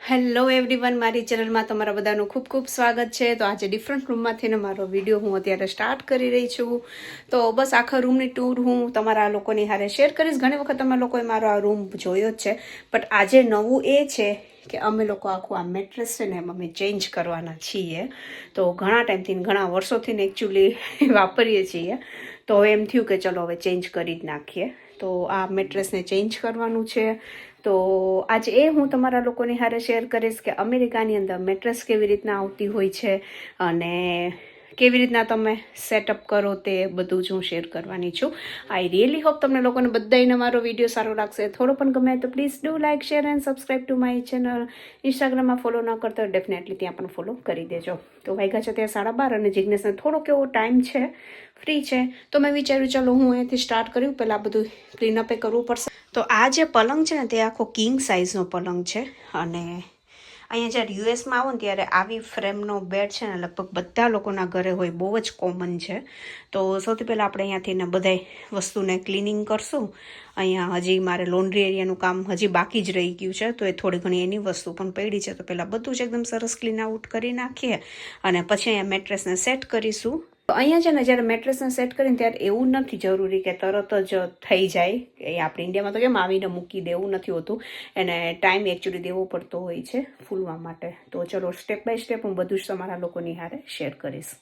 Hello everyone, મારી ચેનલમાં તમારા બધાનું ખૂબ ખૂબ સ્વાગત છે. તો આજે ડિફરન્ટ રૂમમાંથી મારો વિડીયો હું અત્યારે સ્ટાર્ટ કરી રહી છું. તો બસ આખા રૂમની ટૂર હું તમારા લોકોની હારે શેર કરીશ. ઘણી વખત તમે લોકોએ મારો આ રૂમ જોયો જ છે, બટ આજે નવું એ છે કે અમે લોકો આખું આ મેટ્રેસ છે ને એમ અમે ચેન્જ કરવાના છીએ. તો ઘણા ટાઈમથી ઘણા વર્ષોથી ને એકચ્યુઅલી વાપરીએ છીએ. તો એમ થયું કે ચલો હવે ચેન્જ કરી જ નાખીએ. તો આ મેટ્રેસને ચેન્જ કરવાનું છે. તો આજે હું તમારા લોકોની હારે શેર કરીશ કે અમેરિકાની અંદર મેટ્રેસ કેવી રીતના આવતી હોય છે અને કેવી રીતના તમે સેટઅપ કરો તે બધું જ હું શેર કરવાની છું. આઈ રિયલી હોપ તમને લોકોને બધાને મારો વિડીયો સારો લાગશે. થોડો પણ ગમે તો please do like, share and subscribe to my channel. ઇન્સ્ટાગ્રામમાં ફોલો ન કરતો ડેફિનેટલી ત્યાં પણ ફોલો કરી દેજો. તો વાગ્યા છે ત્યાં 12:30 અને જિજ્ઞેશને થોડોક એવો ટાઈમ છે, ફ્રી છે. તો મેં વિચાર્યું ચલો હું અહીંયાથી સ્ટાર્ટ કર્યું, પહેલાં બધું ક્લીનઅપ કરવું પડશે. તો આ જે પલંગ છે ને તે આખો કિંગ સાઇઝનો પલંગ છે. અને અહીંયા જ્યારે યુએસમાં આવો ને ત્યારે આવી ફ્રેમનો બેડ છે ને લગભગ બધા લોકોના ઘરે હોય, બહુ જ કોમન છે. તો સૌથી પહેલાં આપણે અહીંયાથી ને બધાય વસ્તુને ક્લિનિંગ કરશું. અહીંયા હજી મારે લોન્ડ્રી એરિયાનું કામ હજી બાકી જ રહી ગયું છે, તો એ થોડી ઘણી એની વસ્તુ પણ પડી છે. તો પહેલાં બધું જ એકદમ સરસ ક્લીન આઉટ કરી નાખીએ અને પછી અહીંયા મેટ્રેસને સેટ કરીશું. તો અહીંયા છે ને જ્યારે મેટ્રેસને સેટ કરીને ત્યારે એવું નથી જરૂરી કે તરત જ થઈ જાય. એ આપણે ઇન્ડિયામાં તો કેમ આવીને મૂકી દે, એવું નથી હોતું. એને ટાઈમ એકચ્યુઅલી દેવો પડતો હોય છે ફૂલવા માટે. તો ચલો સ્ટેપ બાય સ્ટેપ હું બધું જ તમારા લોકોની હારે શેર કરીશ.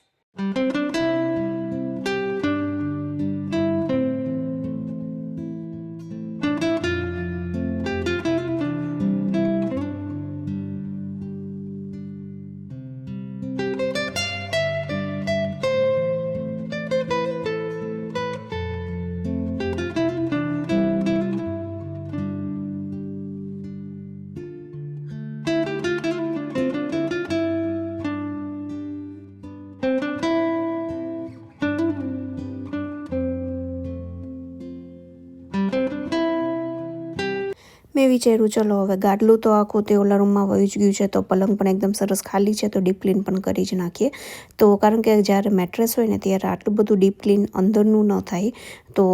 મેં વિચાર્યું ચલો હવે ગાડલું તો આખું તે ઓલા રૂમમાં વહી જ ગયું છે, તો પલંગ પણ એકદમ સરસ ખાલી છે, તો ડીપ ક્લીન પણ કરી જ નાખીએ. તો કારણ કે જ્યારે મેટ્રેસ હોય ને ત્યારે આટલું બધું ડીપ ક્લીન અંદરનું ન થાય, તો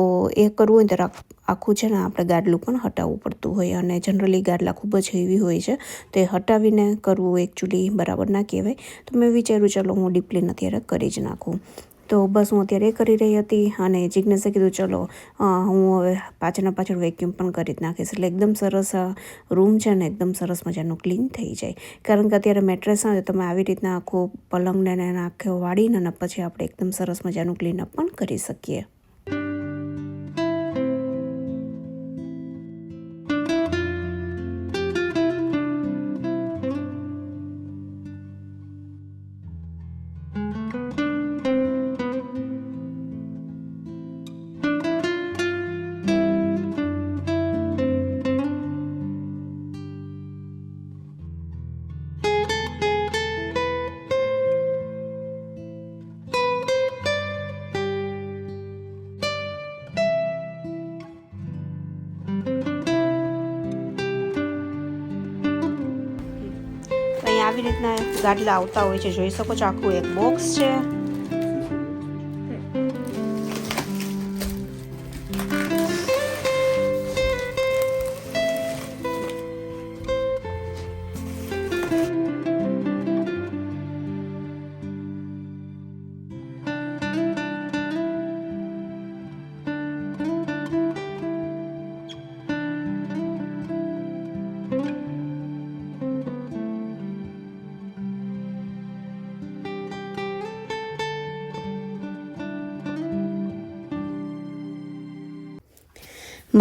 એ કરવું હોય ત્યારે આખું છે ને આપણે ગાડલું પણ હટાવવું પડતું હોય. અને જનરલી ગાડલા ખૂબ જ હેવી હોય છે, તો એ હટાવીને કરવું એકચ્યુઅલી બરાબર ના કહેવાય. તો મેં વિચાર્યું ચલો હું ડીપ ક્લીન અત્યારે કરી જ નાખું. તો બસ હું અત્યારે એ કરી રહી હતી અને જિજ્ઞેશે કીધું ચલો હું હવે પાછળ વેક્યુમ પણ કરી જ નાખીશ, એટલે એકદમ સરસ રૂમ છે ને એકદમ સરસ મજાનું ક્લીન થઈ જાય. કારણ કે અત્યારે મેટ્રેસ આવે તમે આવી રીતના આખું પલંગને આખો વાળીને અને પછી આપણે એકદમ સરસ મજાનું ક્લીનઅપ પણ કરી શકીએ. આવી રીતના ગાડલા આવતા હોય છે, જોઈ શકો છો. આખું એક બોક્સ છે.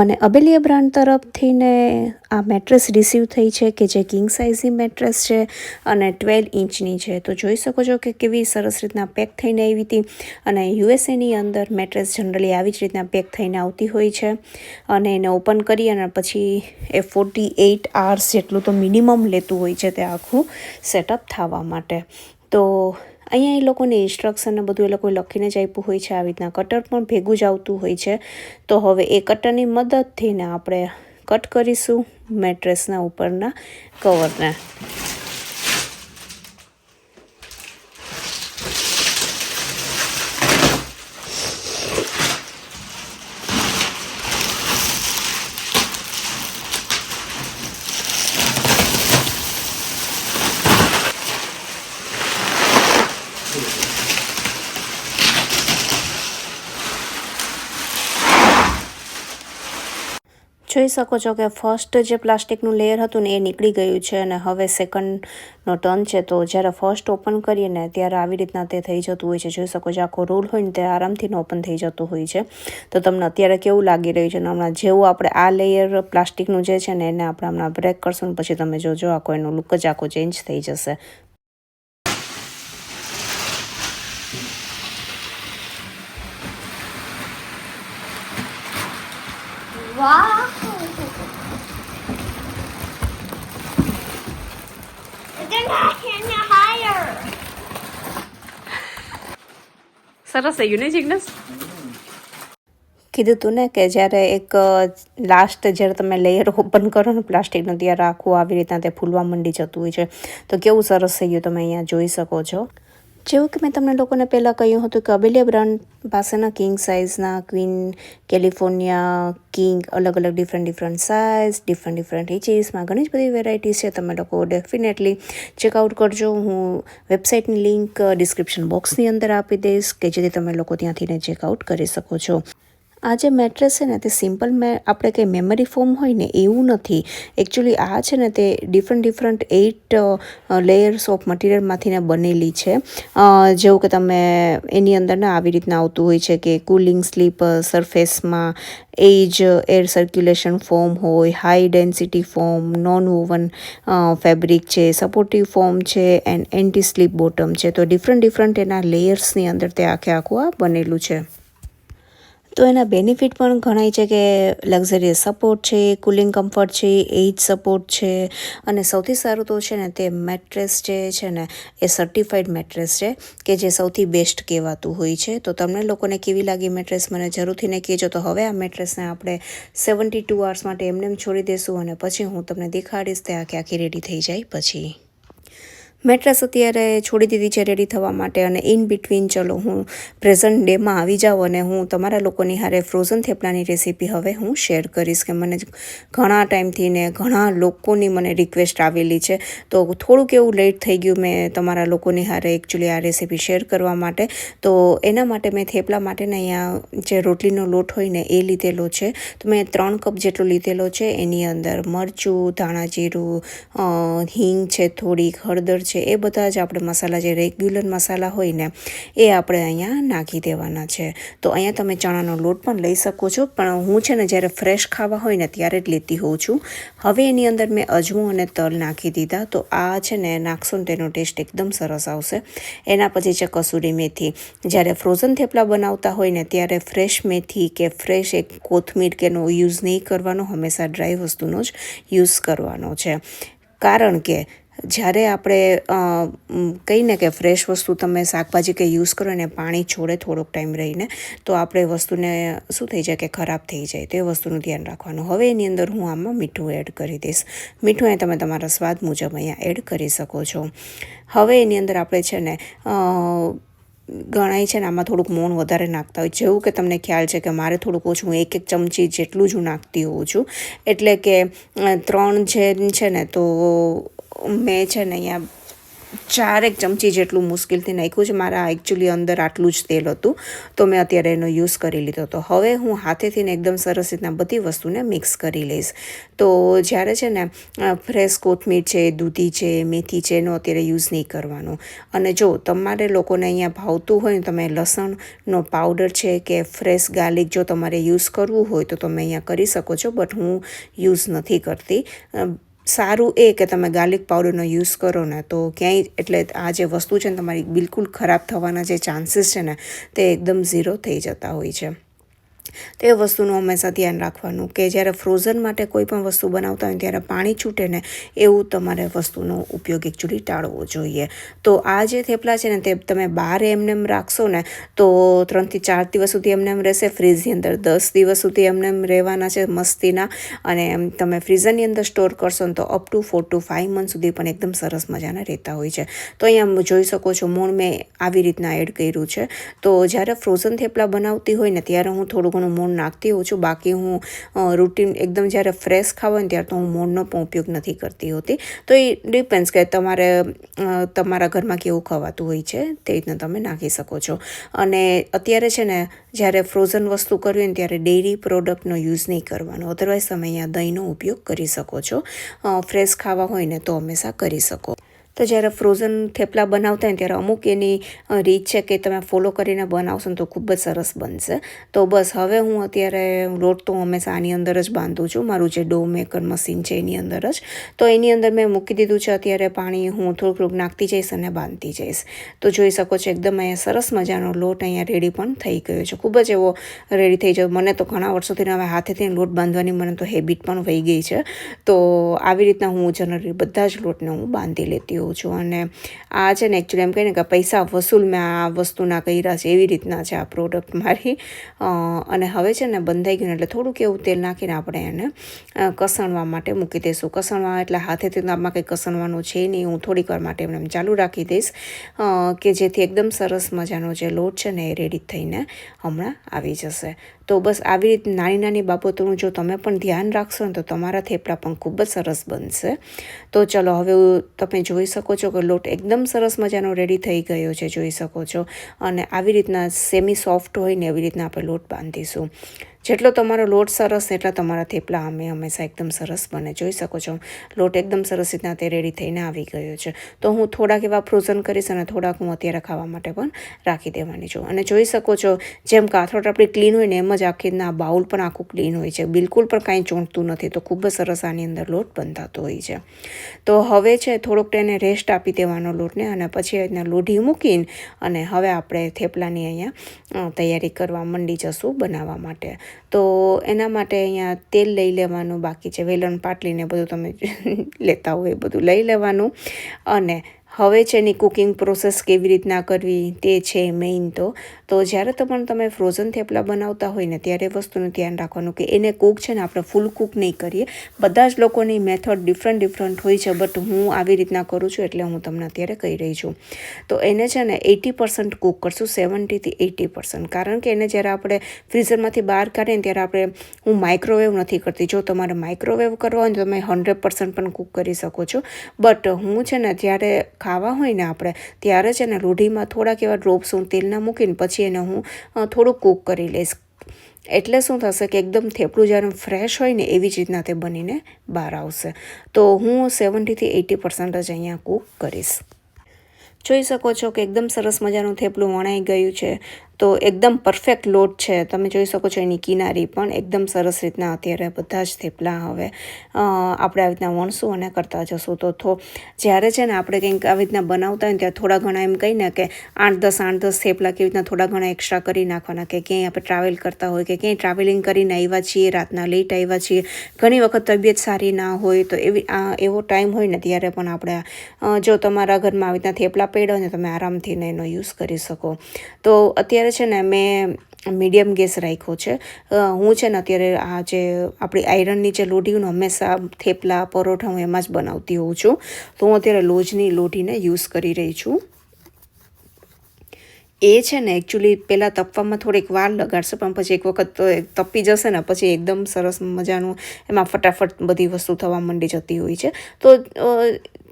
મને અબેલિયા બ્રાન્ડ તરફથીને આ મેટ્રેસ રિસીવ થઈ છે કે જે કિંગ સાઇઝની મેટ્રેસ છે અને 12 ઇંચની છે. તો જોઈ શકો છો કે કેવી સરસ રીતના પેક થઈને આવી હતી. અને યુએસએની અંદર મેટ્રેસ જનરલી આવી જ રીતના પેક થઈને આવતી હોય છે. અને એને ઓપન કરી અને પછી એ 48 hours જેટલું તો મિનિમમ લેતું હોય છે તે આખું સેટઅપ થવા માટે. તો અહીંયા એ લોકોની ઇન્સ્ટ્રક્શન ને બધું એ લોકોએ લખીને જ આપ્યું હોય છે. આવી રીતના કટર પણ ભેગું જ આવતું હોય છે. તો હવે એ કટરની મદદથી ને આપણે કટ કરીશું મેટ્રેસના ઉપરના કવરને. જોઈ શકો છો કે ફર્સ્ટ જે પ્લાસ્ટિકનું લેયર હતું ને એ નીકળી ગયું છે અને હવે સેકન્ડનો ટર્ન છે. તો જ્યારે ફર્સ્ટ ઓપન કરીએ ને ત્યારે આવી રીતના તે થઈ જતું હોય છે. જોઈ શકો છો આખો રોલ હોય ને તે આરામથી ઓપન થઈ જતું હોય છે. તો તમને અત્યારે કેવું લાગી રહ્યું છે ને હમણાં જેવું આપણે આ લેયર પ્લાસ્ટિકનું જે છે ને એને આપણે હમણાં બ્રેક કરશું ને પછી તમે જોજો આખો એનો લુક જ આખો ચેન્જ થઈ જશે. Wow! They're not getting higher. સરસ થઈ ગયું ને જિગ્નેશ? કીધું તું ને કે જ્યારે એક લાસ્ટ જ્યારે તમે લેયર ઓપન કરો ને પ્લાસ્ટિકનું ત્યારે આખું આવી રીતના તે ફૂલવા માંડી જતું હોય છે. તો કેવું સરસ થઈ ગયું તમે અહીંયા જોઈ શકો છો. જેવું કે મેં તમને લોકોને પહેલાં કહ્યું હતું કે અબેલિયા બ્રાન્ડ પાસેના કિંગ સાઇઝના ક્વીન કેલિફોર્નિયા કિંગ અલગ ડિફરન્ટ સાઇઝ ડિફરન્ટ ઇચીસમાં ઘણી જ બધી વેરાયટીઝ છે. તમે લોકો ડેફિનેટલી ચેકઆઉટ કરજો. હું વેબસાઇટની લિંક ડિસ્ક્રિપ્શન બોક્સની અંદર આપી દઈશ કે જેથી તમે લોકો ત્યાંથીને ચેકઆઉટ કરી શકો છો. આ જે મેટ્રેસ છે ને તે સિમ્પલ આપણે કંઈ મેમરી ફોમ હોય ને એવું નથી. એકચ્યુઅલી આ છે ને તે ડિફરન્ટ 8 લેયર્સ ઓફ મટીરિયલમાંથીને બનેલી છે. જેવું કે તમે એની અંદર ને આવી રીતના આવતું હોય છે કે કુલિંગ સ્લીપ સરફેસમાં એજ એર સર્ક્યુલેશન ફોમ હોય, high density foam, non woven fabric છે, સપોર્ટિવ ફોમ છે એન્ડ એન્ટી સ્લીપ બોટમ છે. તો ડિફરન્ટ એના લેયર્સની અંદર તે આખું આ બનેલું છે. તો એના બેનિફિટ પણ ઘણા છે કે લક્ઝરિયસ સપોર્ટ છે, કુલિંગ કમ્ફર્ટ છે, એજ સપોર્ટ છે અને સૌથી સારું તો છે ને તે મેટ્રેસ જે છે ને એ સર્ટિફાઈડ મેટ્રેસ છે કે જે સૌથી બેસ્ટ કહેવાતું હોય છે. તો તમને લોકોને કેવી લાગી મેટ્રેસ મને જરૂરથી ને કહેજો. તો હવે આ મેટ્રેસને આપણે 72 hours માટે એમને છોડી દઈશું અને પછી હું તમને દેખાડીશ તે આખી રેડી થઈ જાય પછી. મેટ્રેસ અત્યારે છોડી દીધી છે રેડી થવા માટે અને ઇન બિટવીન ચલો હું પ્રેઝન્ટ ડેમાં આવી જાઉં અને હું તમારા લોકોની હારે ફ્રોઝન થેપલાની રેસીપી હવે હું શેર કરીશ કે મને ઘણા ટાઈમથી ને ઘણા લોકોની મને રિક્વેસ્ટ આવેલી છે. તો થોડુંક એવું લેટ થઈ ગયું મેં તમારા લોકોની હારે એકચ્યુઅલી આ રેસીપી શેર કરવા માટે. તો એના માટે મેં થેપલા માટે ને અહીંયા જે રોટલીનો લોટ હોય ને એ લીધેલો છે. તો મેં 3 કપ જેટલો લીધેલો છે. એની અંદર મરચું, ધાણા જીરું, હિંગ છે, થોડીક હળદર છે, એ બધા જ આપણે મસાલા જે રેગ્યુલર મસાલા હોય ને એ આપણે અહીંયા નાખી દેવાના છે. તો અહીંયા તમે ચણાનો લોટ પણ લઈ શકો છો, પણ હું છે ને જ્યારે ફ્રેશ ખાવા હોય ને ત્યારે જ લેતી હોઉં છું. હવે એની અંદર મેં અજમો અને તલ નાખી દીધા. તો આ છે ને નાખશો ને તેનો ટેસ્ટ એકદમ સરસ આવશે. એના પછી છે કસૂરી મેથી. જ્યારે ફ્રોઝન થેપલા બનાવતા હોય ને ત્યારે ફ્રેશ મેથી કે ફ્રેશ એક કોથમીર કેનો યુઝ નહીં કરવાનો, હંમેશા ડ્રાય વસ્તુનો જ યુઝ કરવાનો છે. કારણ કે જ્યારે આપણે કહીને કે ફ્રેશ વસ્તુ તમે શાકભાજી કે યુઝ કરો ને પાણી છોડે થોડોક ટાઈમ રહીને તો આપણે વસ્તુને શું થઈ જાય કે ખરાબ થઈ જાય. તો એ વસ્તુનું ધ્યાન રાખવાનું. હવે એની અંદર હું આમાં મીઠું એડ કરી દઈશ. મીઠું એ તમે તમારા સ્વાદ મુજબ અહીંયા એડ કરી શકો છો. હવે એની અંદર આપણે છે ને ઘણાય છે ને આમાં થોડુંક મોણ વધારે નાખતા હોય. જેવું કે તમને ખ્યાલ છે કે મારે થોડુંક ઓછું, હું 1 ચમચી જેટલું જ હું નાખતી હોઉં છું. એટલે કે 3 જે છે ને તો મેં છે ને અહીંયા 4 ચમચી જેટલું મુશ્કેલથી નાખ્યું છે. મારા એકચ્યુઅલી અંદર આટલું જ તેલ હતું તો મેં અત્યારે એનો યુઝ કરી લીધો. તો હવે હું હાથેથી ને એકદમ સરસ રીતના બધી વસ્તુને મિક્સ કરી લઈશ. તો જ્યારે છે ને ફ્રેશ કોથમીર છે, દૂધી છે, મેથી છે એનો અત્યારે યુઝ નહીં કરવાનો. અને જો તમારે લોકોને અહીંયા ભાવતું હોય ને તમે લસણનો પાવડર છે કે ફ્રેશ ગાર્લિક જો તમારે યુઝ કરવું હોય તો તમે અહીંયા કરી શકો છો, બટ હું યુઝ નથી કરતી. સારું એ કે તમે ગાર્લિક પાવડરનો યુઝ કરો ને તો ક્યાંય એટલે આ જે વસ્તુ છે ને તમારી બિલકુલ ખરાબ થવાના જે ચાન્સીસ છે ને તે એકદમ 0 થઈ જતા હોય છે. તે વસ્તુનું હંમેશા ધ્યાન રાખવાનું કે જ્યારે ફ્રોઝન માટે કોઈ પણ વસ્તુ બનાવતા હોય ત્યારે પાણી છૂટે ને એવું તમારે વસ્તુનો ઉપયોગ એકચ્યુઅલી ટાળવો જોઈએ. તો આ જે થેપલા છે ને તે તમે બહાર એમનેમ રાખશો ને તો 3 થી 4 દિવસ સુધી એમનેમ રહેશે. ફ્રીઝની અંદર 10 દિવસ સુધી એમનેમ રહેવાના છે મસ્તીના. અને તમે ફ્રીઝરની અંદર સ્ટોર કરશો ને તો અપ ટુ 4 to 5 મંથ સુધી પણ એકદમ સરસ મજાના રહેતા હોય છે. તો અહીંયા જોઈ શકો છો મોણ મેં આવી રીતના એડ કર્યું છે. તો જ્યારે ફ્રોઝન થેપલા બનાવતી હોય ને ત્યારે હું થોડું ખાવાનું મોણ નાખતી હોઉં છું. બાકી હું રૂટીન એકદમ જ્યારે ફ્રેશ ખાવા હોય ને ત્યારે તો હું મોણનો પણ ઉપયોગ નથી કરતી હોતી. તો એ ડિપેન્ડ્સ કે તમારા ઘરમાં કેવું ખવાતું હોય છે તે રીતના તમે નાખી શકો છો. અને અત્યારે છે ને જ્યારે ફ્રોઝન વસ્તુ કરવી હોય ને ત્યારે ડેરી પ્રોડક્ટનો યુઝ નહીં કરવાનો. અધરવાઇઝ તમે અહીંયા દહીંનો ઉપયોગ કરી શકો છો. ફ્રેશ ખાવા હોય ને તો હંમેશા કરી શકો. તો જ્યારે ફ્રોઝન થેપલા બનાવતા હોય ત્યારે અમુક એની રીત છે કે તમે ફોલો કરીને બનાવશો ને તો ખૂબ જ સરસ બનશે. તો બસ હવે હું અત્યારે લોટ તો હંમેશા આની અંદર જ બાંધું છું, મારું જે ડો મેકર મશીન છે એની અંદર જ. તો એની અંદર મેં મૂકી દીધું છે અત્યારે પાણી. હું થોડુંક નાખતી જઈશ અને બાંધતી જઈશ. તો જોઈ શકો છો એકદમ અહીંયા સરસ મજાનો લોટ અહીંયા રેડી પણ થઈ ગયો છે. ખૂબ જ એવો રેડી થઈ જાય. મને તો ઘણા વર્ષોથી હવે હાથેથી લોટ બાંધવાની મને તો હેબિટ પણ વહી ગઈ છે. તો આવી રીતના હું જનરલી બધા જ લોટને હું બાંધી લેતી હોઉં છું. અને આ છે ને એકચ્યુઅલી એમ કહીને કે પૈસા વસૂલ મેં આ વસ્તુના કર્યા છે એવી રીતના છે આ પ્રોડક્ટ મારી. અને હવે છે ને બંધાઈ ગયું એટલે થોડુંક એવું તેલ નાખીને આપણે એને કસણવા માટે મૂકી દઈશું. કસણવા એટલે હાથેથી આમાં કંઈ કસણવાનું છે નહીં. હું થોડીક વાર માટે એમને ચાલુ રાખી દઈશ કે જેથી એકદમ સરસ મજાનો જે લોટ છે ને એ રેડી થઈને હમણાં આવી જશે. તો બસ આવી રીતે નાની નાની બાબતોનું જો તમે પણ ધ્યાન રાખશો ને તો તમારા થેપલા પણ ખૂબ જ સરસ બનશે. તો ચલો હવે તમે જોઈ શકો છો કે લોટ એકદમ સરસ મજાનો રેડી થઈ ગયો છે, જોઈ શકો છો. અને આવી રીતના સેમી સોફ્ટ હોય ને એવી રીતના આપણે લોટ બાંધીશું. જેટલો તમારો લોટ સરસ એટલા તમારા થેપલા હંમેશા એકદમ સરસ બને. જોઈ શકો છો લોટ એકદમ સરસ રીતના તે રેડી થઈને આવી ગયો છે. તો હું થોડાક એવા ફ્રોઝન કરીશ અને થોડાક હું અત્યારે ખાવા માટે પણ રાખી દેવાની છું. અને જોઈ શકો છો જેમ કાથરોટ આપણી ક્લીન હોય ને એમ જ આખી રીતના બાઉલ પણ આખું ક્લીન હોય છે, બિલકુલ પણ કાંઈ ચોંટતું નથી. તો ખૂબ જ સરસ આની અંદર લોટ બંધાતો હોય છે. તો હવે છે થોડોક એને રેસ્ટ આપી દેવાનો લોટને અને પછી રીતના લોઢી મૂકીને અને હવે આપણે થેપલાની અહીંયા તૈયારી કરવા માંડી જશું બનાવવા માટે. તો એના માટે અહીંયા તેલ લઈ લેવાનું બાકી છે. વેલણ પાટલીને બધું તમે લેતા હોય એ બધું લઈ લેવાનું. અને હવે છે એની કુકિંગ પ્રોસેસ કેવી રીતના કરવી તે છે મેઇન. તો જ્યારે તમે ફ્રોઝન થેપલા બનાવતા હોય ને ત્યારે વસ્તુનું ધ્યાન રાખવાનું કે એને કૂક છે ને આપણે ફૂલ કૂક નહીં કરીએ. બધા જ લોકોની મેથડ ડિફરન્ટ હોય છે, બટ હું આવી રીતના કરું છું એટલે હું તમને અત્યારે કહી રહી છું. તો એને છે ને 80% કૂક કરશું, 70 થી 80%. કારણ કે એને જ્યારે આપણે ફ્રીઝરમાંથી બહાર કાઢીએ ને ત્યારે હું માઇક્રોવેવ નથી કરતી. જો તમારે માઇક્રોવેવ કરવા હોય તો તમે 100% પણ કૂક કરી શકો છો. બટ હું છે ને જ્યારે ખાવા હોય ને આપણે ત્યારે છે ને લોઢીમાં થોડાક એવા ડ્રોપ્સ હું તેલના મૂકીને પછી એને હું થોડુંક કૂક કરી લઈશ. એટલે શું થશે કે એકદમ થેપલું જ્યારે ફ્રેશ હોય ને એવી જ રીતના તે બનીને બહાર આવશે. તો હું 70 થી 80% જ અહીંયા કૂક કરીશ. જોઈ શકો છો કે એકદમ સરસ મજાનું થેપલું વણાઈ ગયું છે. તો એકદમ પરફેક્ટ લોટ છે. તમે જોઈ શકો છો એની કિનારી પણ એકદમ સરસ રીતના અત્યારે બધા જ થેપલા હવે આપણે આવી રીતના વણશું અને કરતા જશું. તો જ્યારે છે ને આપણે કંઈક આવી રીતના બનાવતા હોય ને ત્યારે થોડા ઘણા એમ કહીને કે 8-10 થેપલા કેવી રીતના થોડા ઘણા એક્સ્ટ્રા કરી નાખવાના. કે ક્યાંય આપણે ટ્રાવેલ કરતા હોય કે ક્યાંય ટ્રાવેલિંગ કરીને આવ્યા છીએ, રાતના લેટ આવ્યા છીએ, ઘણી વખત તબિયત સારી ના હોય તો એવો ટાઈમ હોય ને ત્યારે પણ આપણે જો તમારા ઘરમાં આવી રીતના થેપલા પડ્યા હોય ને તમે આરામથી એનો યુઝ કરી શકો. તો અત્યારે છે ને મેં મીડિયમ ગેસ રાખ્યો છે. હું છે ને અત્યારે આ જે આપણી આયરનની જે લોઢી ને હંમેશા થેપલા પરોઠા હું એમાં જ બનાવતી હોઉં છું. તો હું અત્યારે લોજની લોઢીને યુઝ કરી રહી છું. એ છે ને એકચ્યુઅલી પહેલાં તપવામાં થોડીક વાર લગાડશે પણ પછી એક વખત તપી જશે ને પછી એકદમ સરસ મજાનું એમાં ફટાફટ બધી વસ્તુ થવા માંડી જતી હોય છે. તો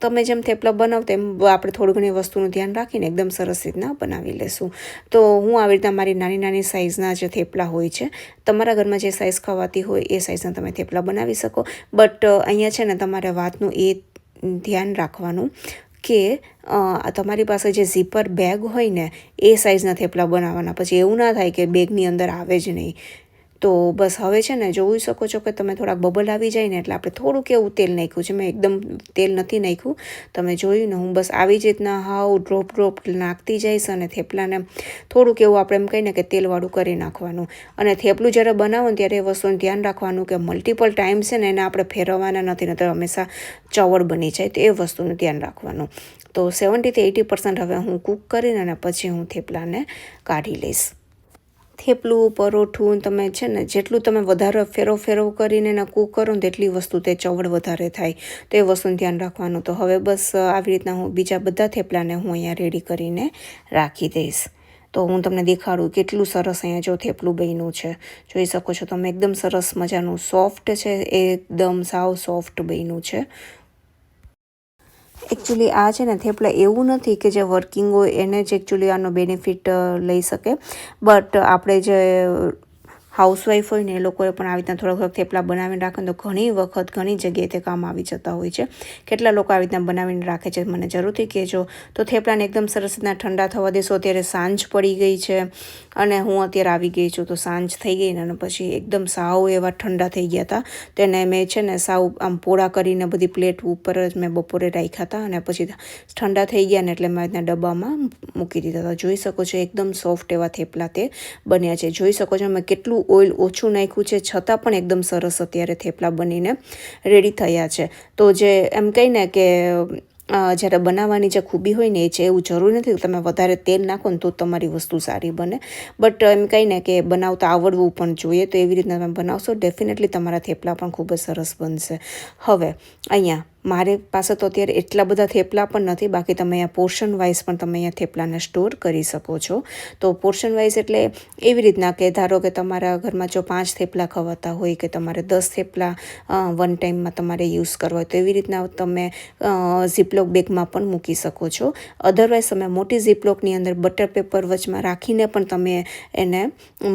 તમે જેમ થેપલા બનાવતા એમ આપણે થોડી ઘણી વસ્તુનું ધ્યાન રાખીને એકદમ સરસ રીતના બનાવી લેશું. તો હું આવી રીતના મારી નાની નાની સાઇઝના જે થેપલા હોય છે, તમારા ઘરમાં જે સાઇઝ ખવાતી હોય એ સાઇઝના તમે થેપલા બનાવી શકો. બટ અહીંયા છે ને તમારે વાતનું એ ધ્યાન રાખવાનું કે તમારી પાસે જે ઝીપર બેગ હોય ને એ સાઇઝના થેપલા બનાવવાના. પછી એવું ના થાય કે બેગની અંદર આવે જ નહીં. તો બસ હવે છે ને જોઈ શકો છો કે તમે થોડાક બબલ આવી જાય ને એટલે આપણે થોડુંક એવું તેલ નાખ્યું છે. મેં એકદમ તેલ નથી નાખ્યું, તમે જોયું ને. હું બસ આવી જ રીતના હાવ ડ્રોપ નાખતી જઈશ અને થેપલાને થોડુંક એવું આપણે એમ કહીને કે તેલવાળું કરી નાખવાનું. અને થેપલું જ્યારે બનાવો ને ત્યારે એ વસ્તુનું ધ્યાન રાખવાનું કે મલ્ટિપલ ટાઈમ છે ને એને આપણે ફેરવવાના નથી, નહીંતર હંમેશા ચવડ બની જાય. તો એ વસ્તુનું ધ્યાન રાખવાનું. તો 70 થી 80% હવે હું કૂક કરીને અને પછી હું થેપલાને કાઢી લઈશ. થેપલું પરોઠું તમે છે ને જેટલું તમે વધારે ફેરવ કરીને એને કૂક કરો ને તેટલી વસ્તુ તે ચવડ વધારે થાય. તો એ વસ્તુનું ધ્યાન રાખવાનું. તો હવે બસ આવી રીતના હું બીજા બધા થેપલાને હું અહીંયા રેડી કરીને રાખી દઈશ. તો હું તમને દેખાડું કેટલું સરસ અહીંયા જો થેપલું બન્યું છે. જોઈ શકો છો તમે, એકદમ સરસ મજાનું સોફ્ટ છે, એકદમ સાવ સોફ્ટ બન્યું છે. એકચ્યુઅલી આ છે ને થેપલા એવું નથી કે જે વર્કિંગ હોય એને જ એકચ્યુઅલી આનો બેનિફિટ લઈ શકે, બટ આપણે જે હાઉસવાઈફ હોય ને એ લોકોએ પણ આવી રીતના થોડાક થેપલા બનાવીને રાખે તો ઘણી વખત ઘણી જગ્યાએ તે કામ આવી જતા હોય છે. કેટલા લોકો આવી રીતના બનાવીને રાખે છે મને જરૂરથી કહેજો. તો થેપલાને એકદમ સરસ રીતના ઠંડા થવા દેશો. અત્યારે સાંજ પડી ગઈ છે અને હું અત્યારે આવી ગઈ છું, તો સાંજ થઈ ગઈ ને અને પછી એકદમ સાવ એવા ઠંડા થઈ ગયા હતા. તેને મેં છે ને સાવ આમ પોળા કરીને બધી પ્લેટ ઉપર જ મેં બપોરે રાખ્યા હતા અને પછી ઠંડા થઈ ગયા ને એટલે મેં રીતના ડબ્બામાં મૂકી દીધા હતા. જોઈ શકો છો એકદમ સોફ્ટ એવા થેપલા તે બન્યા છે. જોઈ શકો છો મેં કેટલું ઓઇલ ઓછું નાખ્યું છે છતાં પણ એકદમ સરસ અત્યારે થેપલા બનીને રેડી થયા છે. તો જે એમ કહીને કે જ્યારે બનાવવાની જે ખૂબી હોય ને એ છે, એવું જરૂરી નથી કે તમે વધારે તેલ નાખો ને તો તમારી વસ્તુ સારી બને, બટ એમ કહીને કે બનાવતા આવડવું પણ જોઈએ. તો એવી રીતના તમે બનાવશો ડેફિનેટલી તમારા થેપલા પણ ખૂબ જ સરસ બનશે. હવે અહીંયા મારી પાસે તો અત્યારે એટલા બધા થેપલા પણ નથી, બાકી તમે અહીંયા પોર્શન વાઇઝ પણ તમે અહીંયા થેપલાને સ્ટોર કરી શકો છો. તો પોર્શન વાઇઝ એટલે એવી રીતના કે ધારો કે તમારા ઘરમાં જો 5 થેપલા ખવાતા હોય કે તમારે 10 થેપલા વન ટાઈમમાં તમારે યુઝ કરવા હોય તો એવી રીતના તમે ઝીપલોક બેગમાં પણ મૂકી શકો છો. અધરવાઇઝ તમે મોટી ઝીપલોકની અંદર બટર પેપર વચમાં રાખીને પણ તમે એને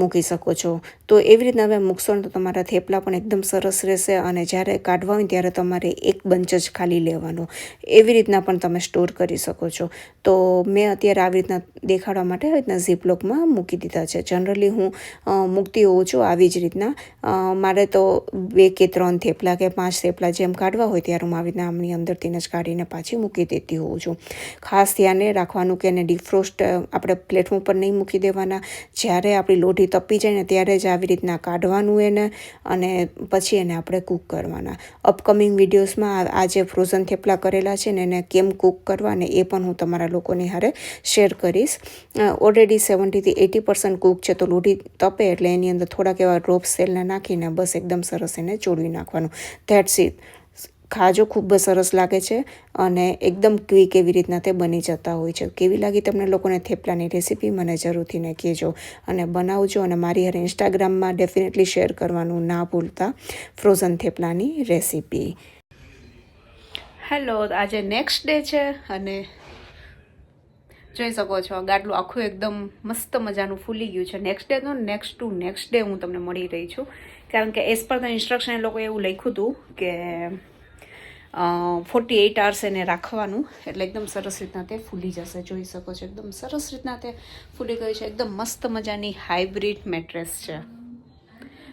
મૂકી શકો છો. તો એવી રીતના તમે મૂકશો ને તો તમારા થેપલા પણ એકદમ સરસ રહેશે અને જ્યારે કાઢવા હોય ત્યારે તમારે એક બંચ જ ખાલી લેવાનો, એવી રીતના પણ તમે સ્ટોર કરી શકો છો. તો મેં અત્યારે આવી રીતના દેખાડવા માટે આવી રીતના ઝીપલોકમાં મૂકી દીધા છે. જનરલી હું મૂકતી હોઉં છું આવી જ રીતના. મારે તો 2 કે 3 થેપલા કે 5 થેપલા જેમ કાઢવા હોય ત્યારે હું આવી રીતના આમની અંદરથી જ કાઢીને પાછી મૂકી દેતી હોઉં છું. ખાસ ધ્યાને રાખવાનું કે એને ડીફ્રોસ્ટ આપણે પ્લેટફોર્મ પર નહીં મૂકી દેવાના. જ્યારે આપણી લોઢી તપી જાય ને ત્યારે જ આવી રીતના કાઢવાનું એને અને પછી એને આપણે કૂક કરવાના. અપકમિંગ વિડીયોઝમાં આ જે ફ્રોઝન થેપલા કરેલા છે ને એને કેમ કૂક કરવા ને એ પણ હું તમારા લોકોની હારે શેર કરીશ. ઓલરેડી 70થી 80% કૂક છે, તો લોઢી તપે એટલે એની અંદર થોડાક એવા ડ્રોપ્સ તેલને નાખીને બસ એકદમ સરસ એને ચોળવી નાખવાનું. That's it. ખાજો, ખૂબ જ સરસ લાગે છે અને એકદમ ક્વિક એવી રીતના તે બની જતા હોય છે. કેવી લાગી તમને લોકોને થેપલાની રેસીપી મને જરૂરથી ને કહેજો અને બનાવજો અને મારી હારે ઇન્સ્ટાગ્રામમાં ડેફિનેટલી શેર કરવાનું ના ભૂલતા ફ્રોઝન થેપલાની રેસીપી. હેલો, આજે નેક્સ્ટ ડે છે અને જોઈ શકો છો ગાડલું આખું એકદમ મસ્ત મજાનું ફૂલી ગયું છે. નેક્સ્ટ ડે તો નેક્સ્ટ ડે હું તમને મળી રહી છું, કારણ કે એઝ પર ધ ઇન્સ્ટ્રક્શન એ લોકોએ એવું લખ્યું હતું કે 48 hours એને રાખવાનું એટલે એકદમ સરસ રીતના તે ફૂલી જશે. જોઈ શકો છો એકદમ સરસ રીતના તે ફૂલી ગઈ છે. એકદમ મસ્ત મજાની હાઇબ્રિડ મેટ્રેસ છે.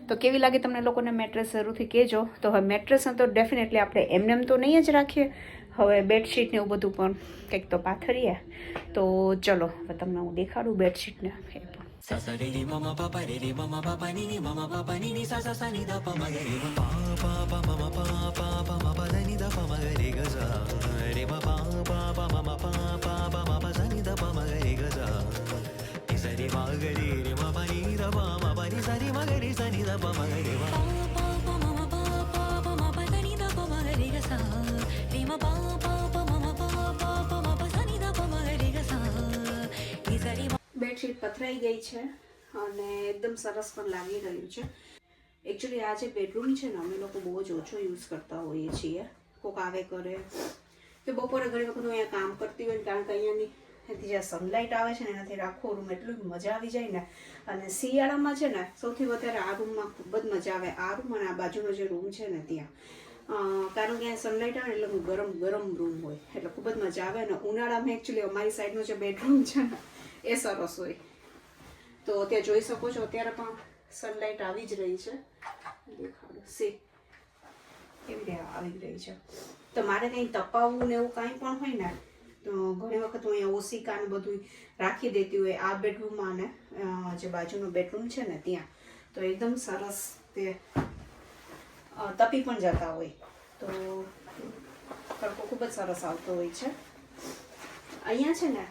તો કેવી લાગે તમને લોકોને મેટ્રેસ જરૂરથી કહેજો. તો હવે મેટ્રેસને તો ડેફિનેટલી આપણે એમ તો નહીં જ રાખીએ, હવે બેડશીટને એવું બધું પણ કંઈક તો પાથરીએ. તો ચલો હવે તમને હું દેખાડું બેડશીટને એ પણ. Sasarili mama papa rili mama papa nini mama papa nini sa sa sa ni da pa ma ga re pa pa mama pa mama da ni da pa ma ga re ga sa re pa pa mama pa mama sa ni da pa ma ga re ga sa ni sa re ma ga re ma pa ni da pa ma pa ni sa re ma ga re sa ni da pa ma ga re pa mama pa mama da ni da pa ma ga re ga sa re ma pa mama pa sa ni da pa ma ga re ga sa ni sa re bedsheet પથરાઈ ગઈ છે અને એકદમ સરસ પણ લાગી રહ્યું છે. એકચ્યુઅલી આ જે બેડરૂમ છે ને અમે લોકો બહુ જ ઓછો યુઝ કરતા હોઈએ છીએ. કોઈક આવે કરે કે બપોરે ઘણી વખત હું અહીંયા કામ કરતી હોય ને, કારણ કે અહીંયાની જે સનલાઇટ આવે છે ને એનાથી આખો રૂમ એટલું મજા આવી જાય ને. અને શિયાળામાં છે ને સૌથી વધારે આ રૂમમાં ખૂબ જ મજા આવે, આ રૂમ અને આ બાજુનો જે રૂમ છે ને ત્યાં, કારણ કે અહીંયા સનલાઇટ આવે ને એટલે ગરમ ગરમ રૂમ હોય એટલે ખૂબ જ મજા આવે. અને ઉનાળામાં એકચ્યુઅલી અમારી સાઈડનો જે બેડરૂમ છે ને એ સરસ હોય. તો ત્યાં જોઈ શકો છો અત્યારે પણ સનલાઇટ આવી જ રહી છે. દેખાડો સી એવી રીતે આવી રહી છે. તો મારે કંઈ તપાવવું ને એવું કાંઈ પણ હોય ને તો ઘણી વખત હું અહીંયા ઓશિકા ને બધું રાખી દેતી હોય આ બેડરૂમમાં ને જે બાજુનો બેડરૂમ છે ને ત્યાં. તો એકદમ સરસ તે તપી પણ જતા હોય. તો તડકો ખૂબ જ સરસ આવતો હોય છે. અહીંયા છે ને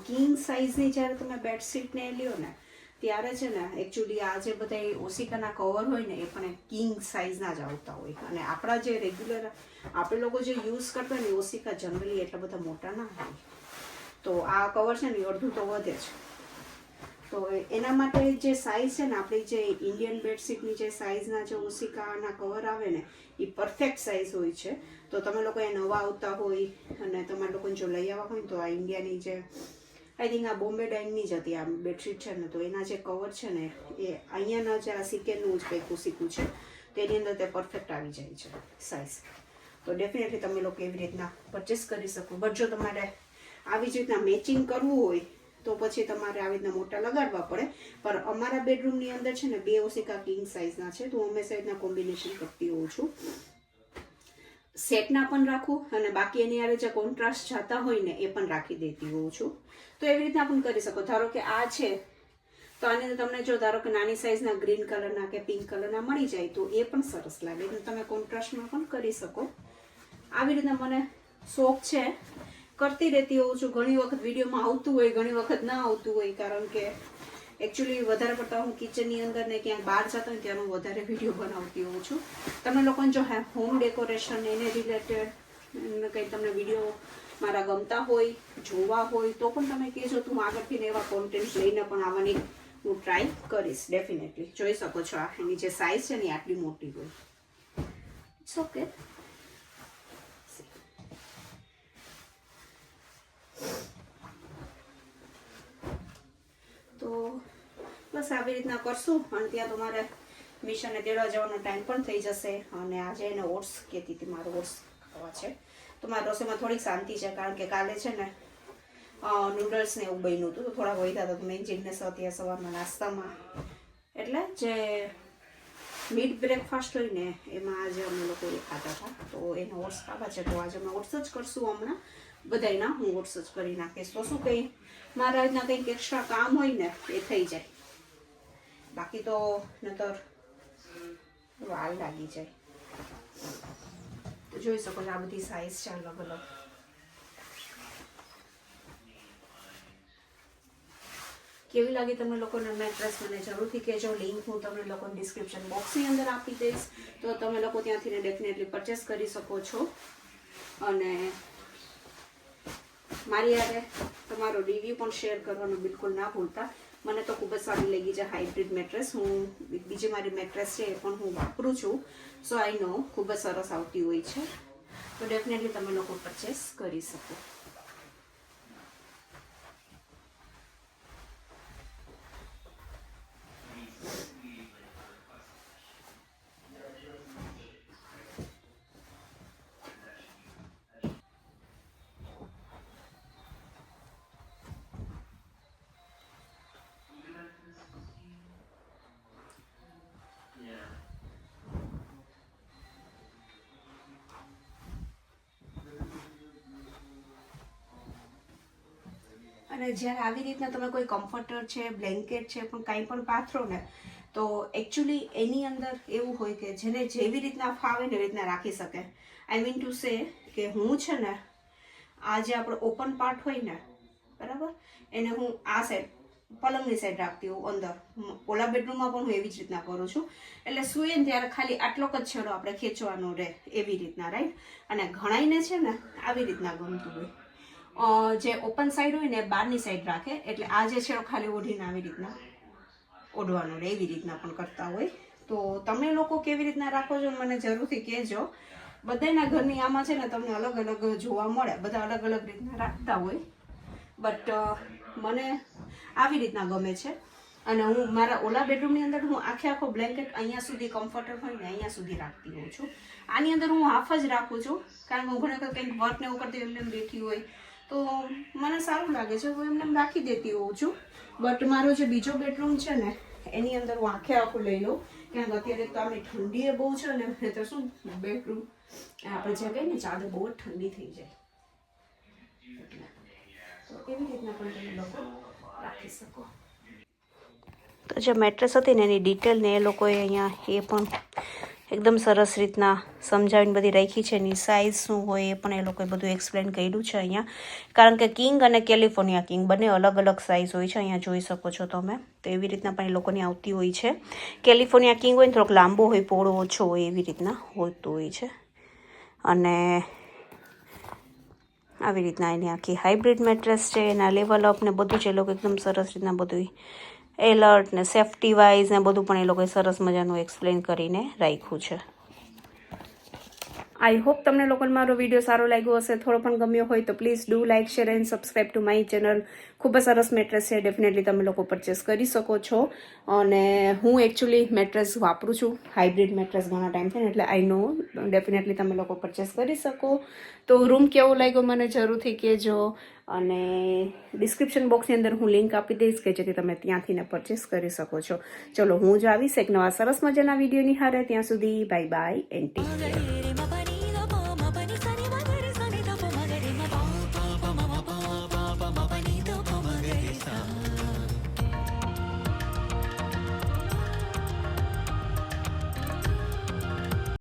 કિંગ સાઇઝની જ્યારે તમે બેડશીટને લ્યો ને ત્યારે છે ને એકચ્યુઅલી આ જે બધા ઓશિકાના કવર હોય ને એ પણ કિંગ સાઇઝના જ આવતા હોય. અને આપણા જે રેગ્યુલર આપણે લોકો જે યુઝ કરતા હોય ને ઓશિકા જનરલી એટલા બધા મોટા ના હોય. તો આ કવર છે ને અડધું તો વધે છે. તો એના માટે જે સાઇઝ છે ને આપણી જે ઇન્ડિયન બેડશીટની જે સાઇઝના જે ઓશિકાના કવર આવે ને એ પરફેક્ટ સાઇઝ હોય છે. તો તમે લોકો એ નવા આવતા હોય અને તમારા લોકોને જો લઈ આવવા હોય તો આ ઇન્ડિયાની જે આઈ થિંક આ બોમ્બે ડાઇંગની જ હતી આ બેડશીટ છે ને, તો એના જે કવર છે ને એ અહીંયાના જે આ સિકેનનું જ કંઈક ઓશિકું છે તેની અંદર તે પરફેક્ટ આવી જાય છે સાઇઝ. તો ડેફિનેટલી તમે લોકો એવી રીતના પરચેસ કરી શકો. બટ જો તમારે આવી જ રીતના મેચિંગ કરવું હોય તો પછી તમારે આવી રીતના મોટા લગાડવા પડે. પણ અમારા બેડરૂમની અંદર છે ને 2 ઓશિકા કિંગ સાઇઝના છે, તો હું હંમેશા રીતના કોમ્બિનેશન કરતી હોઉં છું. સેટના પણ રાખું અને બાકી એની યારે જે કોન્ટ્રાસ્ટ જતા હોય ને એ પણ રાખી દેતી હોઉં છું. તો એવી રીતના પણ કરી શકો. ધારો કે આ છે તો આની અંદર તમને જો ધારો કે નાની સાઇઝના ગ્રીન કલરના કે પિંક કલરના મળી જાય તો એ પણ સરસ લાગે. એટલે તમે કોન્ટ્રાસ્ટમાં પણ કરી શકો. આવી રીતના મને શોખ છે, કરતી રહેતી હોઉં છું. ઘણી વખત વિડીયોમાં આવતું હોય, ઘણી વખત ના આવતું હોય, કારણ કે એકચ્યુઅલી વધારે પડતા હું કિચનની અંદર ને ક્યાંક બહાર જતા હોય ત્યાંનો વધારે વિડીયો બનાવતી હોઉં છું. તમે લોકોને જો હોમ ડેકોરેશન એને રિલેટેડ કંઈ તમને વિડીયો મારા ગમતા હોય, જોવા હોય તો પણ તમે કહેજો, તો હું આગળથી એવા કોન્ટેન્ટ લઈને પણ આવવાની હું ટ્રાય કરીશ. ડેફિનેટલી જોઈ શકો છો આ એની જે સાઇઝ છે ને એ આટલી મોટી હોય. It's okay. તો બસ આવી રીતના કરશું અને ત્યાં તમારે મિશનને તેડવા જવાનો ટાઈમ પણ થઈ જશે. અને આજે એને ઓટ્સ કહેતી હતી, મારો ઓટ્સ ખાવા છે. તો મારા રસોઈમાં થોડીક શાંતિ છે, કારણ કે કાલે છે ને નૂડલ્સ ને એવું બન્યું હતું, તો થોડા વધ્યા હતા. તો મેં જીજ્ઞેસ હતી સવારના નાસ્તામાં, એટલે જે મિડ બ્રેકફાસ્ટ હોય ને એમાં આજે અમે લોકો એ ખાતા હતા. તો એને ઓટ્સ ખાવા છે, તો આજે અમે ઓટ્સ જ કરશું. હમણાં બધાયના હું ઓટ્સ જ કરી નાખીશ. તો શું કંઈ મારા રીતના કંઈક એક્સ્ટ્રા કામ હોય ને એ થઈ જાય, બાકી તો નતર વાર લાગી જાય. તો જોઈ શકો છો આ બધી સાઇઝ છે અલગ અલગ. કેવી લાગી તમને લોકોને મેટ્રેસ મને જરૂરથી કહેજો. લિંક હું તમને લોકોને ડિસ્ક્રિપ્શન બોક્સની અંદર આપી દઈશ, તો તમે લોકો ત્યાંથી ડેફિનેટલી પરચેસ કરી શકો છો. અને મારી યારે તમારો રિવ્યૂ પણ શેર કરવાનું બિલકુલ ના ભૂલતા. મને તો ખૂબ જ સારી લાગી છે હાઇબ્રિડ મેટ્રેસ. હું બીજી મારી મેટ્રેસ છે એ પણ હું વાપરું છું, સો આઈ નો ખૂબ જ સરસ આવતી હોય છે. તો ડેફિનેટલી તમે લોકો પરચેસ કરી શકો. અને જ્યારે આવી રીતના તમે કોઈ કમ્ફર્ટર છે, બ્લેન્કેટ છે, પણ કાંઈ પણ પાથરો ને તો એકચ્યુઅલી એની અંદર એવું હોય કે જેને જેવી રીતના ફાવે ને એવી રીતના રાખી શકે. આઈ મીન ટુ સે કે હું છે ને આ જે આપણો ઓપન પાર્ટ હોય ને, બરાબર, એને હું આ સાઈડ પલંગની સાઈડ રાખતી હોઉં અંદર. ઓલા બેડરૂમમાં પણ હું એવી જ રીતના કરું છું. એટલે સૂઈએ ને ત્યારે ખાલી આટલોક જ છેડો આપણે ખેંચવાનો રહે, એવી રીતના, રાઈટ. અને ઘણાઈને છે ને આવી રીતના ગમતું હોય, જે ઓપન સાઈડ હોય ને બહારની સાઈડ રાખે, એટલે આ જે છેડો ખાલી ઓઢીને આવી રીતના ઓઢવાનો રહે, એવી રીતના પણ કરતા હોય. તો તમે લોકો કેવી રીતના રાખો છો મને જરૂરથી કહેજો. બધાના ઘરની આમાં છે ને તમને અલગ અલગ જોવા મળે, બધા અલગ અલગ રીતના રાખતા હોય. બટ મને આવી રીતના ગમે છે. અને હું મારા ઓલા બેડરૂમની અંદર હું આખો બ્લેન્કેટ અહીંયા સુધી કમ્ફર્ટર હોય ને અહીંયા સુધી રાખતી હોઉં છું. આની અંદર હું હાફ જ રાખું છું, કારણ કે હું ઘણી વખત કંઈક વર્ક ને એવું કરતી એમને બેઠી હોય તો મને સારું લાગે છે, હું એમને રાખી દેતી હોઉં છું. બટ મારો જે બીજો બેડરૂમ છે ને એની અંદર હું આખું લઈ લઉં, કારણ કે અત્યારે તો આમની ઠંડી એ બહુ છે ને, તો શું બેડરૂમ આપણે જે કહીએ ને ચાદર બહુ જ ઠંડી થઈ જાય, એટલે તો એવી રીતના પણ તમે લોકો રાખી શકો. તો જે મેટ્રેસ હતી ને એની ડિટેલ ને એ લોકોએ અહીંયા એ પણ એકદમ સરસ રીતના સમજાવીને બધી રાખી છે. એની સાઇઝ શું હોય એ પણ એ લોકોએ બધું એક્સપ્લેન કર્યું છે અહીંયા, કારણ કે કિંગ અને કેલિફોર્નિયા કિંગ બંને અલગ અલગ સાઇઝ હોય છે. અહીંયા જોઈ શકો છો તમે. તો એવી રીતના પણ એ લોકોની આવતી હોય છે. કેલિફોર્નિયા કિંગ હોય ને થોડોક લાંબો હોય, પહોળો ઓછો હોય, એવી રીતના હોતું હોય છે. અને આવી રીતના એની આખી હાઇબ્રિડ મેટ્રેસ છે, એના લેવલ અપ ને બધું છે એ લોકો એકદમ સરસ રીતના બધું એલર્ટ ને સેફ્ટી વાઇઝ ને બધું પણ એ લોકોએ સરસ મજાનું એક્સપ્લેન કરીને રાખ્યું છે. આઈ હોપ તમને લોકોને મારો વિડીયો સારો લાગ્યો હશે, થોડો પણ ગમ્યો હોય તો please do like, share and subscribe to my channel. ખૂબ જ સરસ મેટ્રેસ છે, ડેફિનેટલી તમે લોકો પરચેસ કરી શકો છો. અને હું એકચ્યુઅલી મેટ્રેસ વાપરું છું, હાઇબ્રિડ મેટ્રેસ ઘણા ટાઈમથી ને, એટલે આઈ નો ડેફિનેટલી તમે લોકો પરચેસ કરી શકો. તો રૂમ કેવો લાગ્યો મને જરૂરથી કહેજો, અને ડિસ્ક્રિપ્શન બોક્સની અંદર હું લિંક આપી દઈશ કે જેથી તમે ત્યાંથી ને પરચેસ કરી શકો છો. ચલો હું જ આવીશ એક નવા સરસ મજાના વિડીયોની હારે. ત્યાં સુધી bye bye and take care.